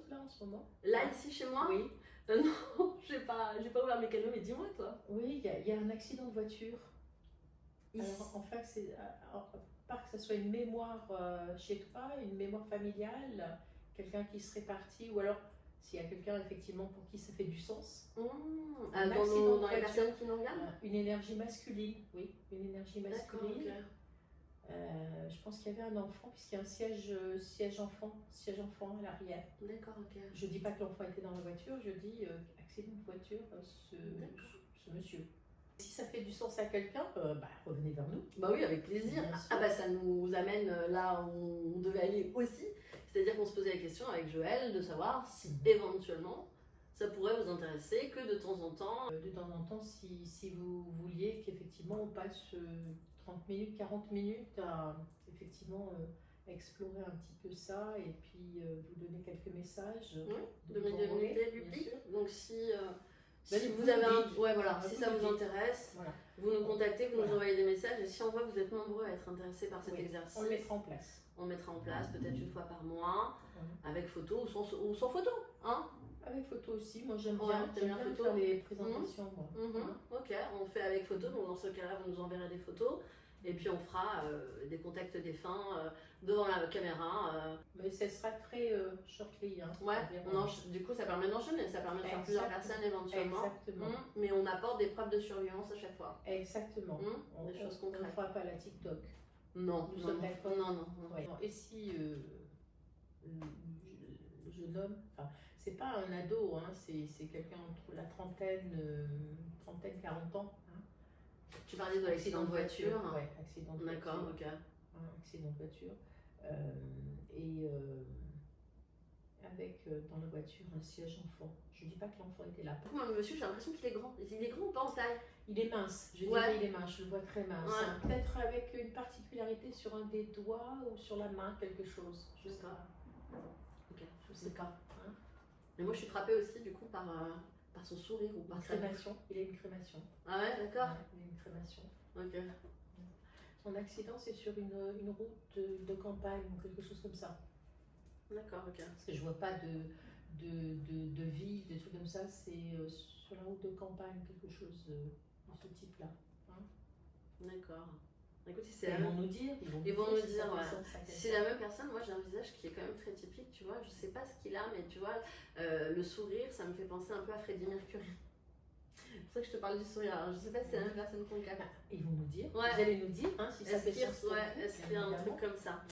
là en ce moment? Là, ici, chez moi? Oui. Non, j'ai pas ouvert mes canaux, mais dis-moi, toi. Oui, il y a un accident de voiture. Ici. Alors, en fait, c'est pas que ce soit une mémoire chez toi, une mémoire familiale, quelqu'un qui serait parti, ou alors s'il y a quelqu'un effectivement pour qui ça fait du sens. Un accident de Dans les voiture, personnes qui nous regardent? une énergie masculine, oui, une énergie D'accord, masculine. ok. Je pense qu'il y avait un enfant, puisqu'il y a un siège enfant à l'arrière. D'accord, ok. Je dis pas que l'enfant était dans la voiture, je dis accident de voiture, ce monsieur. Si ça fait du sens à quelqu'un, revenez vers nous. Bah oui, avec plaisir. Bien sûr. Ah bah ça nous amène là où on devait aller aussi. C'est-à-dire qu'on se posait la question avec Joël de savoir si éventuellement ça pourrait vous intéresser que de temps en temps. De temps en temps, si vous vouliez qu'effectivement on passe 30 minutes, 40 minutes à effectivement explorer un petit peu ça et puis vous donner quelques messages. Oui, de vous envoyer, médiumnité bien ludique. sûr. Donc si vous vous avez un... dites. Ouais voilà, Ah, si vous ça le vous dites. intéresse, Voilà. vous nous contactez, vous nous Voilà. envoyez des messages et si on voit que vous êtes nombreux à être intéressés par cet Oui, exercice, on le mettra en place. on le mettra en place peut-être une fois par mois, Ouais. avec photo ou sans photo, hein. Avec photo aussi, moi j'aime Ouais, bien, t'aimes bien photo. faire les présentations. Moi. Ok, on fait avec photo, donc dans ce cas-là, vous nous enverrez des photos et puis on fera des contacts défunts devant la caméra. Mais ce sera très shortly. Hein, Ouais, environ. du coup ça permet d'enchaîner, ça permet de faire plusieurs personnes éventuellement. Exactement. Mais on apporte des preuves de surveillance à chaque fois. Exactement. Des choses On ne concrètes. fera pas la TikTok. Non, Nous non, sommes non, d'accord. non. Ouais. Et si le jeune homme, enfin, c'est pas un ado, hein, c'est quelqu'un entre la trentaine, 40 ans. Hein. Tu parlais de l'accident de voiture. Oui, accident de voiture. D'accord, ok. Accident de voiture. Avec dans la voiture un siège enfant. Je dis pas que l'enfant était là. Moi, le monsieur, j'ai l'impression qu'il est grand. Il est grand ou pas en taille? Il est mince, je Ouais. dirais il est mince, je le vois très mince. Ouais. Hein. Peut-être avec une particularité sur un des doigts ou sur la main, quelque chose. Je sais pas. Ok, Je sais pas. Hein. Mais moi, je suis frappée aussi du coup par son sourire ou par Une sa crémation, il a une crémation. Ah ouais, d'accord. Ouais, il a une crémation. Ok. Son accident, c'est sur une route de campagne ou quelque chose comme ça. D'accord, ok. Parce que je vois pas de ville, des trucs comme ça, c'est sur la route de campagne, quelque chose de ce type-là. Hein. D'accord. Écoute, si c'est Ils la vont même... nous dire, Ils vont nous si ça dire, fait ouais. sens à Si c'est quelqu'un. la même personne, moi j'ai un visage qui est quand même très typique, tu vois. Je sais pas ce qu'il a, mais tu vois, le sourire, ça me fait penser un peu à Freddie Mercury. C'est pour ça que je te parle du sourire. Alors, je sais pas si c'est la même personne qu'on capte. Ils vont nous dire, Ouais. vous allez nous dire hein, si ça fait sens. Est-ce qu'il y a un truc comme ça?